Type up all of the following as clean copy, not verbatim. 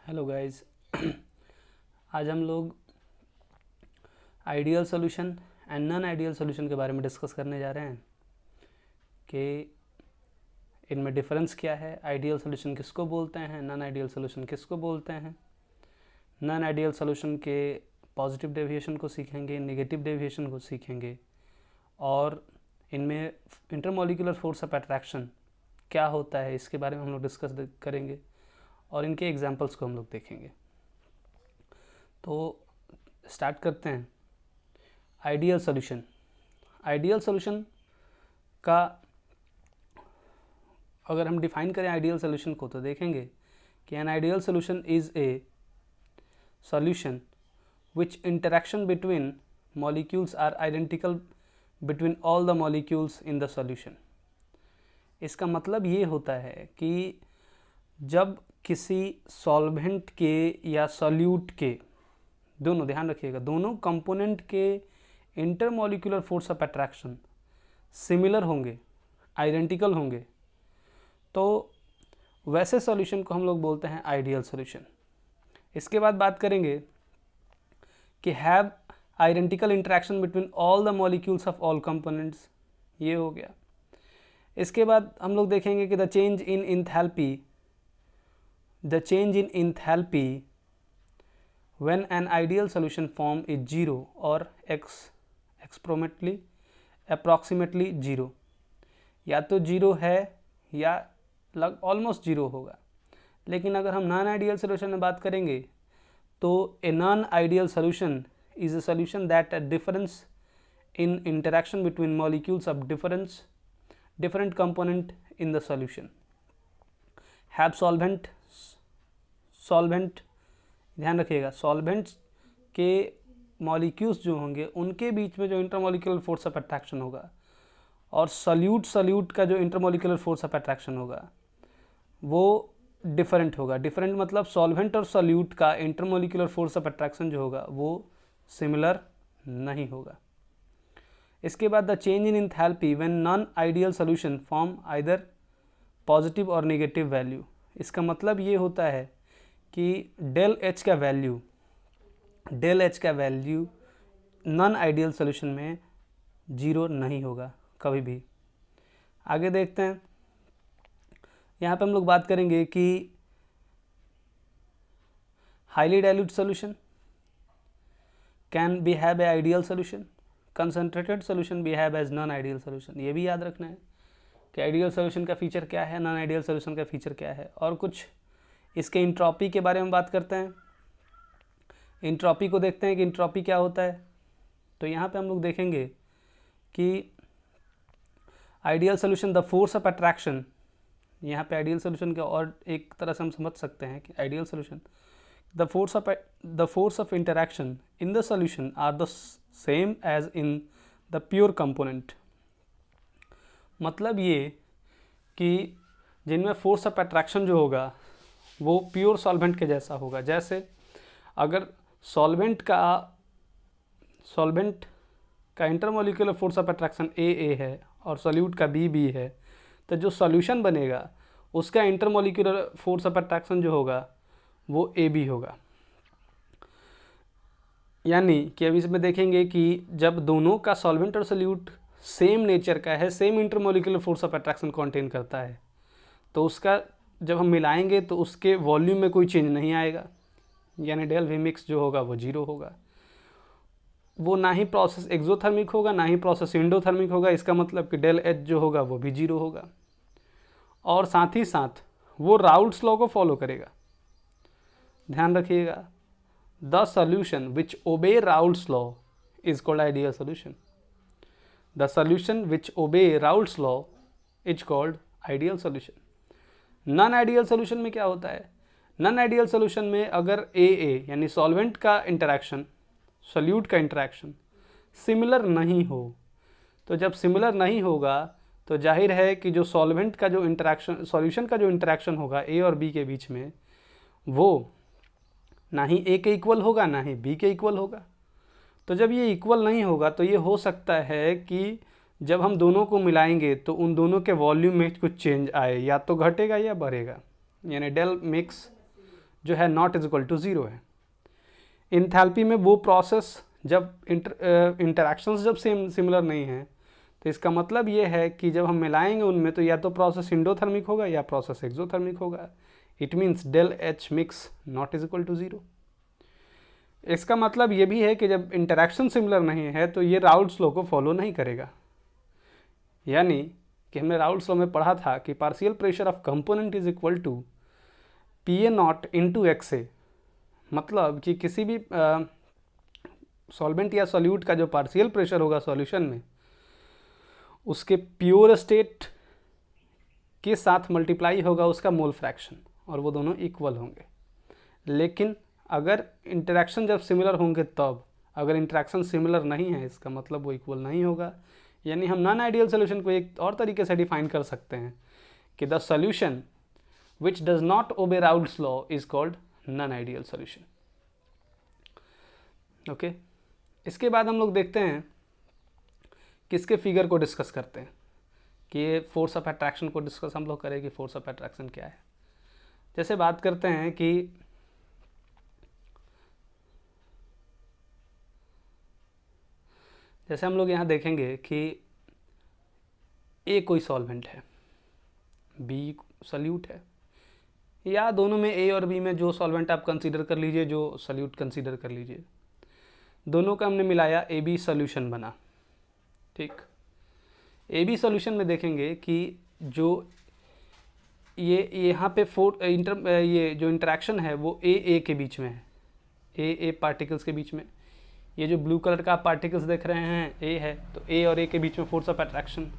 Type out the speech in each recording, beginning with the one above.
Hello guys. आज हम लोग ideal solution and non ideal solution के बारे में डिस्कस करने जा रहे हैं कि इनमें डिफरेंस क्या है, आइडियल सॉल्यूशन किसको बोलते हैं, नॉन आइडियल सॉल्यूशन किसको बोलते हैं। नॉन आइडियल सॉल्यूशन के पॉजिटिव डेविएशन को सीखेंगे, नेगेटिव डेविएशन को सीखेंगे और इनमें इंटरमॉलिक्यूलर फोर्स ऑफ अट्रैक्शन क्या होता है इसके बारे में हम लोग डिस्कस करेंगे और इनके एग्जांपल्स को हम लोग देखेंगे। तो स्टार्ट करते हैं। Ideal solution. आइडियल सॉल्यूशन का अगर हम डिफाइन करें आइडियल सॉल्यूशन को तो देखेंगे कि an ideal solution is a solution which interaction between molecules are identical between all the molecules in the solution. इसका मतलब ये होता है कि जब किसी सॉल्वेंट के या सॉल्यूट के दोनों, ध्यान रखिएगा, दोनों कंपोनेंट के intermolecular force of attraction similar होंगे, आइडेंटिकल होंगे, तो वैसे सॉल्यूशन को हम लोग बोलते हैं आइडियल सॉल्यूशन। इसके बाद बात करेंगे कि have identical interaction between all the molecules of all components, ये हो गया। इसके बाद हम लोग देखेंगे कि the change in enthalpy when an ideal solution form is 0 or approximately 0, या तो 0 है या ऑलमोस्ट 0 होगा। लेकिन अगर हम नॉन आइडियल सोल्यूशन में बात करेंगे तो a non ideal solution is a solution that a difference in interaction between molecules of different component in the solution have solvent ध्यान रखिएगा, सॉल्वेंट्स के मॉलिक्यूल्स जो होंगे उनके बीच में जो इंटरमॉलिक्यूलर फोर्स ऑफ अट्रैक्शन होगा और सॉल्यूट का जो इंटरमॉलिक्यूलर फोर्स ऑफ अट्रैक्शन होगा वो डिफरेंट होगा। डिफरेंट मतलब सॉल्वेंट और सॉल्यूट का इंटरमॉलिक्यूलर फोर्स ऑफ अट्रैक्शन जो होगा वो सिमिलर नहीं होगा। इसके बाद the change in enthalpy when non ideal solution form either positive और नेगेटिव वैल्यू। इसका मतलब ये होता है कि डेल एच का वैल्यू नॉन आइडियल सॉल्यूशन में 0 नहीं होगा कभी भी। आगे देखते हैं, यहाँ पे हम लोग बात करेंगे कि highly dilute solution can be have a ideal solution, concentrated solution behave as non ideal solution. ये भी याद रखना है कि आइडियल सॉल्यूशन का फीचर क्या है, नॉन आइडियल सॉल्यूशन का फीचर क्या है। और कुछ इसके इंट्रॉपी के बारे में बात करते हैं। इंट्रॉपी को देखते हैं कि इंट्रॉपी क्या होता है। तो यहाँ पे हम लोग देखेंगे कि ideal solution the force of attraction, यहाँ पे आइडियल सॉल्यूशन के और एक तरह से हम समझ सकते हैं कि ideal solution the force of interaction in the solution are the same as in the pure component। मतलब ये कि जिनमें फोर्स ऑफ अट्रैक्शन जो होगा वो प्योर सॉल्वेंट के जैसा होगा। जैसे अगर सॉल्वेंट का इंटरमॉलिक्यूलर फोर्स ऑफ अट्रैक्शन ए है और सॉल्यूट का बी है, तो जो सॉल्यूशन बनेगा उसका इंटरमॉलिक्यूलर फोर्स ऑफ अट्रैक्शन जो होगा वो ए बी होगा। यानी कि अभी इसमें देखेंगे कि जब दोनों का सॉल्वेंट और सॉल्यूट सेम नेचर का है, same intermolecular force of attraction contain करता है, तो उसका जब हम मिलाएंगे तो उसके वॉल्यूम में कोई चेंज नहीं आएगा। यानी डेल वी मिक्स जो होगा वो 0 होगा। वो ना ही प्रोसेस एक्सोथर्मिक होगा ना ही प्रोसेस एंडोथर्मिक होगा। इसका मतलब कि डेल एच जो होगा वो भी 0 होगा। और साथ ही साथ वो राउल्ट्स लॉ को फॉलो करेगा। ध्यान रखिएगा, the solution which obey Raoult's law is called ideal solution. The solution which obey Raoult's law is called ideal solution. Non ideal solution में क्या होता है? नॉन आइडियल सॉल्यूशन में अगर ए यानी सॉल्वेंट का इंटरैक्शन सॉल्यूट का इंटरैक्शन सिमिलर नहीं हो, तो जब सिमिलर नहीं होगा तो जाहिर है कि जो सॉल्वेंट का जो इंटरैक्शन, सॉल्यूशन का जो इंटरैक्शन होगा ए और बी के बीच में, वो ना ही ए के इक्वल होगा ना ही बी के इक्वल होगा। तो जब ये इक्वल नहीं होगा तो ये हो सकता है कि जब हम दोनों को मिलाएंगे तो उन दोनों के वॉल्यूम में कुछ चेंज आए, या तो घटेगा या बढ़ेगा। यानी डेल मिक्स जो है not is equal to zero है। इंथैल्पी में वो प्रोसेस जब इंटरैक्शंस जब सिमिलर नहीं हैं, तो इसका मतलब ये है कि जब हम मिलाएंगे उनमें तो या तो प्रोसेस इंडोथर्मिक होगा या प्रोसेस एक्सोथर्मिक होगा। It means del H mix not is equal to zero. इसका मतलब ये भी है कि जब इंटरैक्शन सिमिलर नहीं है तो ये राउल्ट्स लॉ को फॉलो नहीं करेगा। यानी कि हमने राउल्ट्स लॉ में पढ़ा था कि partial pressure of component is equal to P A naught into X A. मतलब कि किसी भी सॉल्वेंट या सॉल्यूट का जो पार्शियल प्रेशर होगा सॉल्यूशन में, उसके प्योर स्टेट के साथ मल्टीप्लाई होगा उसका मोल फ्रैक्शन, और वो दोनों इक्वल होंगे। लेकिन अगर इंटरैक्शन जब सिमिलर होंगे तब, अगर इंटरैक्शन सिमिलर नहीं है इसका मतलब वो इक्वल नहीं होगा। यानी हम नॉन आइडियल सोल्यूशन को एक और तरीके से डिफाइन कर सकते हैं कि the solution which does not obey Raoult's law is called non ideal solution. Okay, इसके बाद हम लोग देखते हैं किसके फिगर को डिस्कस करते हैं कि ये फोर्स ऑफ अट्रैक्शन को डिस्कस हम लोग करें कि फोर्स ऑफ अट्रैक्शन क्या है। जैसे बात करते हैं कि जैसे हम लोग यहाँ देखेंगे कि ए कोई सॉल्वेंट है, बी सॉल्यूट है, या दोनों में ए और बी में जो सॉल्वेंट आप कंसीडर कर लीजिए, जो सॉल्यूट कंसीडर कर लीजिए, दोनों का हमने मिलाया, ए बी सॉल्यूशन बना। ठीक, ए बी सॉल्यूशन में देखेंगे कि जो ये यहाँ पे ये जो इंटरेक्शन है वो ए के बीच में है, ए पार्टिकल्स के बीच में। ये जो ब्लू कलर का आप पार्टिकल्स देख रहे हैं ए है, तो ए और ए के बीच में फोर्स ऑफ अट्रैक्शन,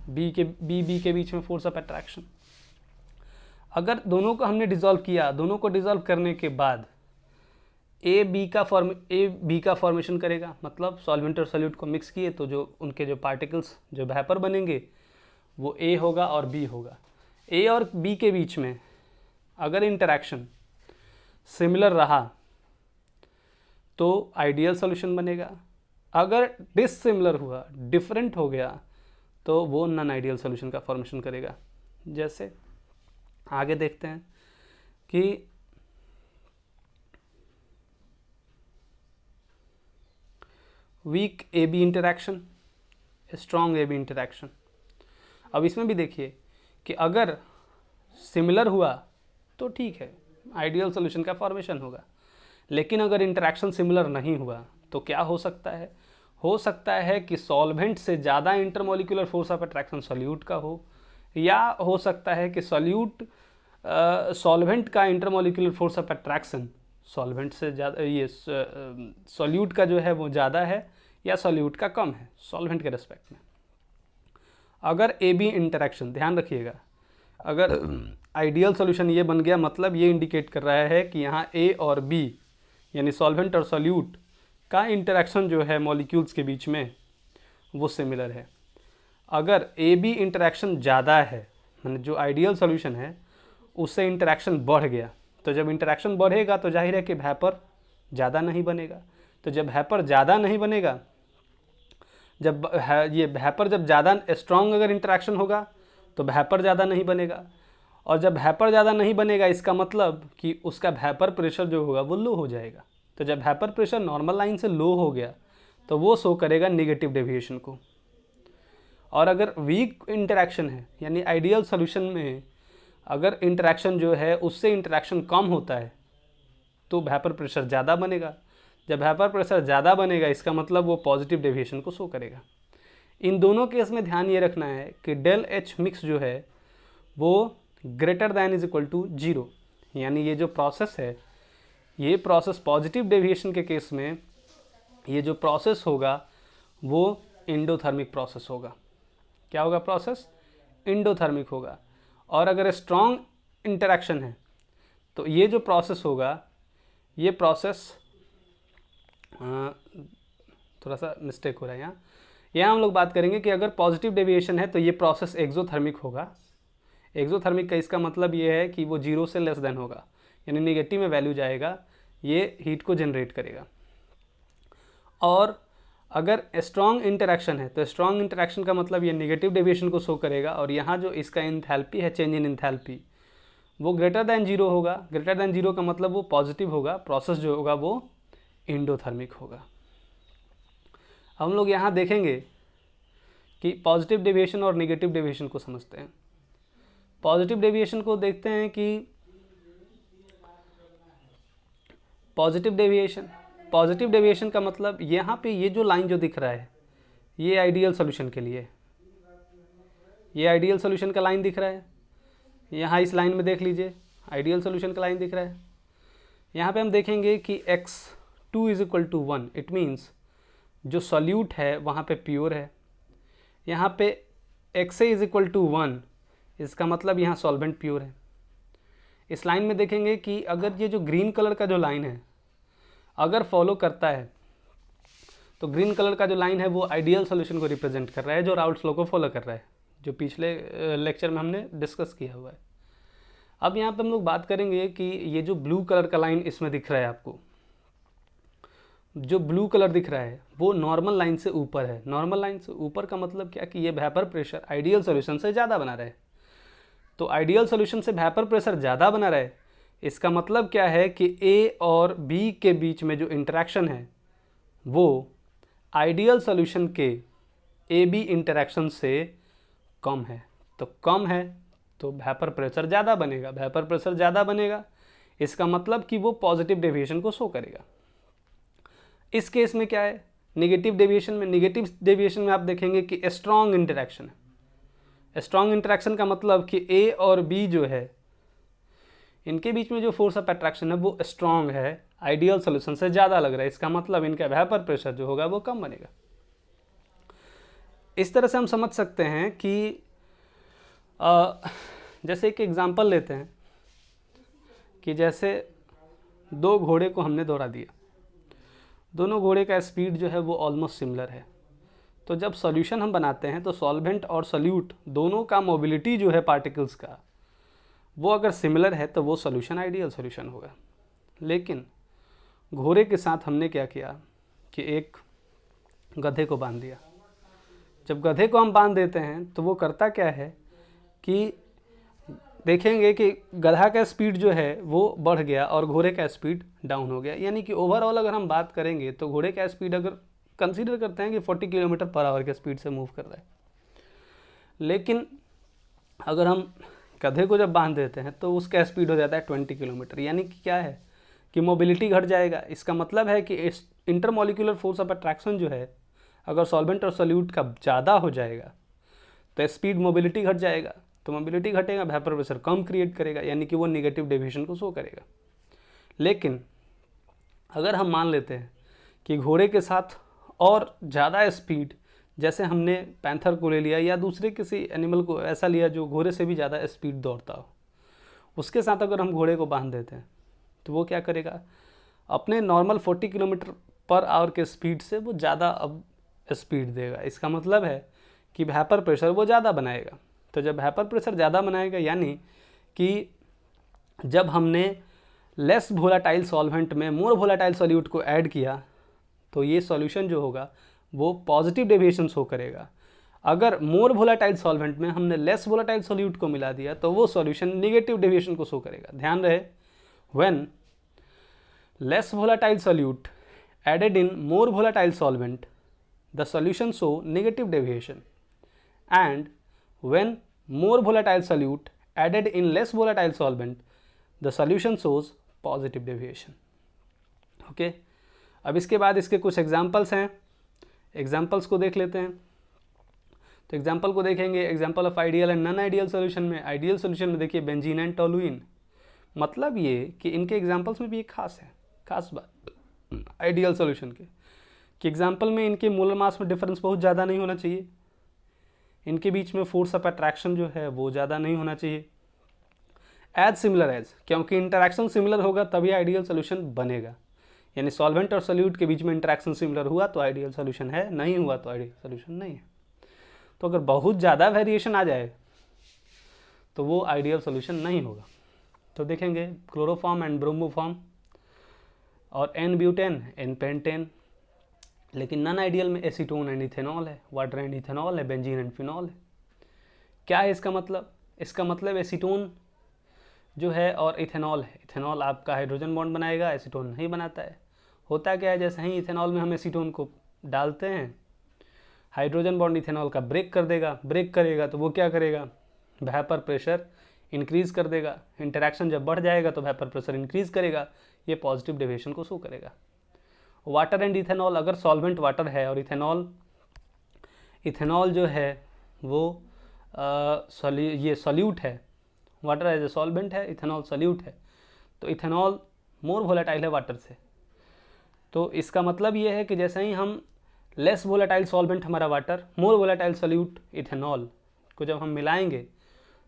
बी के बीच में फोर्स ऑफ अट्रैक्शन। अगर दोनों को हमने डिज़ोल्व किया, दोनों को डिज़ोल्व करने के बाद ए बी का फॉर्मेशन करेगा। मतलब सॉल्वेंट और सॉल्यूट को मिक्स किए तो जो उनके जो पार्टिकल्स जो वेपर बनेंगे वो ए होगा और बी होगा। ए और बी के बीच में अगर इंटरैक्शन सिमिलर रहा तो आइडियल सॉल्यूशन बनेगा। अगर डिससिमिलर हुआ, डिफरेंट हो गया, तो वो नॉन आइडियल सॉल्यूशन का फॉर्मेशन करेगा। जैसे आगे देखते हैं कि weak A B interaction, strong A B interaction. अब इसमें भी देखिए कि अगर सिमिलर हुआ तो ठीक है, आइडियल सॉल्यूशन का फॉर्मेशन होगा। लेकिन अगर इंटरैक्शन सिमिलर नहीं हुआ तो क्या हो सकता है? हो सकता है कि सॉल्वेंट से ज़्यादा intermolecular force of attraction solute का हो, या हो सकता है कि सॉल्वेंट का intermolecular force of attraction solvent से ज़्यादा, ये सॉल्यूट का जो है वो ज़्यादा है या सॉल्यूट का कम है सॉल्वेंट के रेस्पेक्ट में। अगर ए बी इंटरैक्शन, ध्यान रखिएगा, अगर आइडियल सॉल्यूशन ये बन गया, मतलब ये इंडिकेट कर रहा है कि यहाँ ए और बी यानी सॉल्वेंट और सॉल्यूट का इंटरैक्शन जो है मॉलिक्यूल्स के बीच में वो सिमिलर है। अगर ए बी इंटरैक्शन ज़्यादा है, मतलब जो आइडियल सॉल्यूशन है उससे इंटरैक्शन बढ़ गया, तो जब इंटरैक्शन बढ़ेगा तो जाहिर है कि वेपर ज़्यादा नहीं बनेगा। तो जब वेपर ज़्यादा नहीं बनेगा, जब ये वेपर जब ज़्यादा स्ट्रॉन्ग अगर इंटरैक्शन होगा तो वेपर ज़्यादा नहीं बनेगा, और जब वेपर ज़्यादा नहीं बनेगा इसका मतलब कि उसका वेपर प्रेशर जो होगा वो लो हो जाएगा। तो जब वेपर प्रेशर नॉर्मल लाइन से लो हो गया तो वो शो करेगा नेगेटिव डेविएशन को। और अगर वीक इंटरैक्शन है, यानी आइडियल सॉल्यूशन में अगर इंटरैक्शन जो है उससे इंटरैक्शन कम होता है तो वेपर प्रेशर ज़्यादा बनेगा। जब वेपर प्रेशर ज़्यादा बनेगा इसका मतलब वो पॉजिटिव डेविएशन को शो करेगा। इन दोनों केस में ध्यान ये रखना है कि डेल एच मिक्स जो है वो greater than is equal to 0, यानी ये जो प्रोसेस है, ये प्रोसेस पॉजिटिव डेविएशन के केस में ये जो प्रोसेस होगा वो एंडोथर्मिक प्रोसेस होगा। क्या होगा? प्रोसेस एंडोथर्मिक होगा। और अगर स्ट्रॉन्ग इंटरैक्शन है तो ये जो प्रोसेस होगा, ये प्रोसेस थोड़ा सा मिस्टेक हो रहा है यहाँ हम लोग बात करेंगे कि अगर पॉजिटिव डेविएशन है तो ये प्रोसेस एक्सोथर्मिक होगा। एक्सोथर्मिक का इसका मतलब ये है कि वो 0 से लेस देन होगा, यानी नेगेटिव में वैल्यू जाएगा, ये हीट को जनरेट करेगा। और अगर स्ट्रॉन्ग इंटरैक्शन है तो स्ट्रॉन्ग इंटरैक्शन का मतलब ये नेगेटिव डेविएशन को शो करेगा, और यहाँ जो इसका इंथैल्पी है, चेंज इन इंथैल्पी, वो ग्रेटर दैन जीरो होगा। ग्रेटर दैन जीरो का मतलब वो पॉजिटिव होगा, प्रोसेस जो होगा वो एंडोथर्मिक होगा। हम लोग यहाँ देखेंगे कि पॉजिटिव डेविएशन और नेगेटिव डेविएशन को समझते हैं। पॉजिटिव डेविएशन को देखते हैं कि पॉजिटिव डेविएशन का मतलब यहाँ पे ये जो लाइन जो दिख रहा है ये आइडियल सॉल्यूशन के लिए, ये आइडियल सॉल्यूशन का लाइन दिख रहा है। यहाँ इस लाइन में देख लीजिए आइडियल सॉल्यूशन का लाइन दिख रहा है। यहाँ पे हम देखेंगे कि x2 = 1, इट मीन्स जो सॉल्यूट है वहाँ पे प्योर है। यहाँ पे xa = 1, इसका मतलब यहाँ सॉल्वेंट प्योर है। इस लाइन में देखेंगे कि अगर ये जो ग्रीन कलर का जो लाइन है अगर फॉलो करता है तो ग्रीन कलर का जो लाइन है वो आइडियल सॉल्यूशन को रिप्रेजेंट कर रहा है, जो राउल्ट्स लॉ को फॉलो कर रहा है, जो पिछले लेक्चर में हमने डिस्कस किया हुआ है। अब यहाँ पे हम लोग बात करेंगे कि ये जो ब्लू कलर का लाइन इसमें दिख रहा है आपको, जो ब्लू कलर दिख रहा है वो नॉर्मल लाइन से ऊपर है। नॉर्मल लाइन से ऊपर का मतलब क्या कि ये वेपर प्रेशर आइडियल सॉल्यूशन से ज़्यादा बना रहा है। तो आइडियल सॉल्यूशन से वेपर प्रेशर ज़्यादा बना रहा है, इसका मतलब क्या है कि A और B के बीच में जो इंटरेक्शन है वो आइडियल सॉल्यूशन के AB इंटरेक्शन से कम है। तो कम है तो वेपर प्रेशर ज़्यादा बनेगा। वेपर प्रेशर ज़्यादा बनेगा इसका मतलब कि वो पॉजिटिव डेविएशन को शो करेगा। इस केस में क्या है, नेगेटिव डेविएशन में आप देखेंगे कि स्ट्रॉन्ग इंटरेक्शन है। स्ट्रॉन्ग इंटरेक्शन का मतलब कि A और B जो है इनके बीच में जो फोर्स ऑफ अट्रैक्शन है वो स्ट्रॉन्ग है, आइडियल सॉल्यूशन से ज़्यादा लग रहा है, इसका मतलब इनका वेपर प्रेशर जो होगा वो कम बनेगा। इस तरह से हम समझ सकते हैं कि जैसे एक एग्जांपल लेते हैं कि जैसे दो घोड़े को हमने दौड़ा दिया, दोनों घोड़े का स्पीड जो है वो ऑलमोस्ट सिमिलर है। तो जब सॉल्यूशन हम बनाते हैं तो सॉल्वेंट और सॉल्यूट दोनों का मोबिलिटी जो है पार्टिकल्स का वो अगर सिमिलर है तो वो सॉल्यूशन आइडियल सॉल्यूशन होगा। लेकिन घोड़े के साथ हमने क्या किया कि एक गधे को बांध दिया। जब गधे को हम बांध देते हैं तो वो करता क्या है कि देखेंगे कि गधा का स्पीड जो है वो बढ़ गया और घोड़े का स्पीड डाउन हो गया। यानी कि ओवरऑल अगर हम बात करेंगे तो घोड़े का स्पीड अगर कंसीडर करते हैं कि 40 km/h के स्पीड से मूव कर रहा है, लेकिन अगर हम गधे को जब बांध देते हैं तो उसका स्पीड हो जाता है 20 किलोमीटर। यानी कि क्या है कि मोबिलिटी घट जाएगा। इसका मतलब है कि इंटरमॉलिक्यूलर फोर्स ऑफ अट्रैक्शन जो है अगर सॉल्वेंट और सॉल्यूट का ज़्यादा हो जाएगा तो स्पीड मोबिलिटी घट जाएगा। तो मोबिलिटी घटेगा, वेपर प्रेशर कम क्रिएट करेगा, यानी कि वो नेगेटिव डेविएशन को शो करेगा। लेकिन अगर हम मान लेते हैं कि घोड़े के साथ और ज़्यादा स्पीड, जैसे हमने पैंथर को ले लिया या दूसरे किसी एनिमल को ऐसा लिया जो घोड़े से भी ज़्यादा स्पीड दौड़ता हो, उसके साथ अगर हम घोड़े को बांध देते हैं तो वो क्या करेगा, अपने नॉर्मल 40 km/h के स्पीड से वो ज़्यादा अब स्पीड देगा। इसका मतलब है कि वेपर प्रेशर वो ज़्यादा बनाएगा। तो जब वेपर प्रेशर ज़्यादा बनाएगा यानी कि जब हमने लेस वोलेटाइल सॉल्वेंट में मोर वोलेटाइल सॉल्यूट को ऐड किया तो ये सॉल्यूशन जो होगा वो पॉजिटिव डेविएशन शो करेगा। अगर मोर वोलेटाइल सॉल्वेंट में हमने लेस वोलेटाइल सॉल्यूट को मिला दिया तो वो सॉल्यूशन नेगेटिव डेविएशन को शो करेगा। ध्यान रहे, when less volatile solute added in more volatile solvent the solution show negative deviation, and when more volatile solute added in less volatile solvent the solution shows positive deviation. Okay, अब इसके बाद इसके कुछ examples हैं, examples को देख लेते हैं। तो एग्जांपल को देखेंगे, example of ideal and non ideal solution में। आइडियल सॉल्यूशन में देखिए बेंजीन एंड टोलुइन। मतलब ये कि इनके एग्जांपल्स में भी एक खास बात आइडियल सॉल्यूशन के कि एग्जाम्पल में इनके मोलर मास में डिफरेंस बहुत ज़्यादा नहीं होना चाहिए, इनके बीच में फोर्स ऑफ अट्रैक्शन जो है वो ज़्यादा नहीं होना चाहिए। एज सिमिलर एज, क्योंकि इंटरेक्शन सिमिलर होगा तभी आइडियल सोल्यूशन बनेगा। यानी सॉल्वेंट और सोल्यूट के बीच में इंटरेक्शन सिमिलर हुआ तो आइडियल सोल्यूशन है, नहीं हुआ तो आइडियल सोल्यूशन नहीं है। तो अगर बहुत ज़्यादा वेरिएशन आ जाए तो वो आइडियल सोल्यूशन नहीं होगा। तो देखेंगे क्लोरोफॉर्म एंड ब्रोमोफॉर्म और एन ब्यूटेन, एन पेंटेन। लेकिन नॉन आइडियल में एसीटोन एंड इथेनॉल है, वाटर एंड इथेनॉल है, बेंजीन एंड फिनॉल है। क्या है इसका मतलब? इसका मतलब एसीटोन जो है और इथेनॉल है। इथेनॉल आपका हाइड्रोजन बॉन्ड बनाएगा, एसीटोन नहीं बनाता है। होता क्या है, जैसे ही इथेनॉल में हम एसीटोन को डालते हैं, हाइड्रोजन बॉन्ड इथेनॉल का ब्रेक कर देगा। ब्रेक करेगा तो वो क्या करेगा, वेपर प्रेशर इंक्रीज़ कर देगा। इंटरेक्शन जब बढ़ जाएगा तो वेपर प्रेशर इंक्रीज़ करेगा, ये पॉजिटिव डेविएशन को शो करेगा। वाटर एंड इथेनॉल, अगर सॉल्वेंट वाटर है और इथेनॉल जो है वो ये सॉल्यूट है, वाटर एज ए सॉल्वेंट है, इथेनॉल सॉल्यूट है, तो इथेनॉल मोर वोलेटाइल है वाटर से। तो इसका मतलब ये है कि जैसे ही हम लेस वोलेटाइल सॉल्वेंट हमारा वाटर, मोर वोलेटाइल सॉल्यूट इथेनॉल को जब हम मिलाएंगे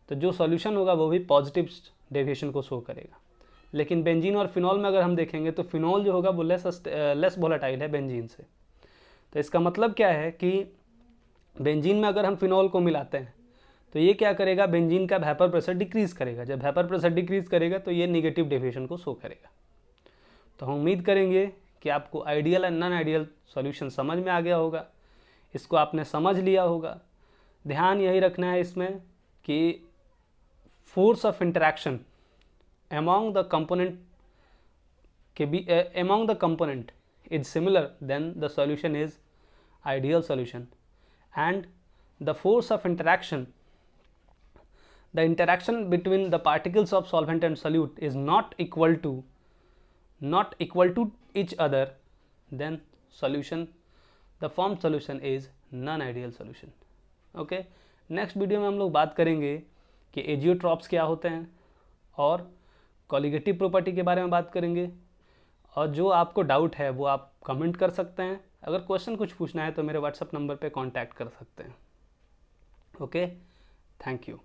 तो जो सॉल्यूशन होगा वो भी पॉजिटिव डेविएशन को शो करेगा। लेकिन बेंजीन और फिनॉल में अगर हम देखेंगे तो फिनॉल जो होगा वो लेस वोलेटाइल है बेंजीन से। तो इसका मतलब क्या है कि बेंजीन में अगर हम फिनॉल को मिलाते हैं तो ये क्या करेगा, बेंजीन का वेपर प्रेशर डिक्रीज़ करेगा। जब वेपर प्रेशर डिक्रीज़ करेगा तो ये नेगेटिव डेविएशन को शो करेगा। तो हम उम्मीद करेंगे कि आपको ideal and non ideal solution समझ में आ गया होगा, इसको आपने समझ लिया होगा। ध्यान यही रखना है इसमें कि force of interaction among the component is similar, then the solution is ideal solution. And the force of interaction, the interaction between the particles of solvent and solute is not equal to each other, then the formed solution is non-ideal solution. Okay, next video में हम लोग बात करेंगे कि azeotropes क्या होते हैं और कॉलिगेटिव प्रॉपर्टी के बारे में बात करेंगे। और जो आपको डाउट है वो आप कमेंट कर सकते हैं। अगर क्वेश्चन कुछ पूछना है तो मेरे व्हाट्सएप नंबर पे कांटेक्ट कर सकते हैं। Okay, thank you.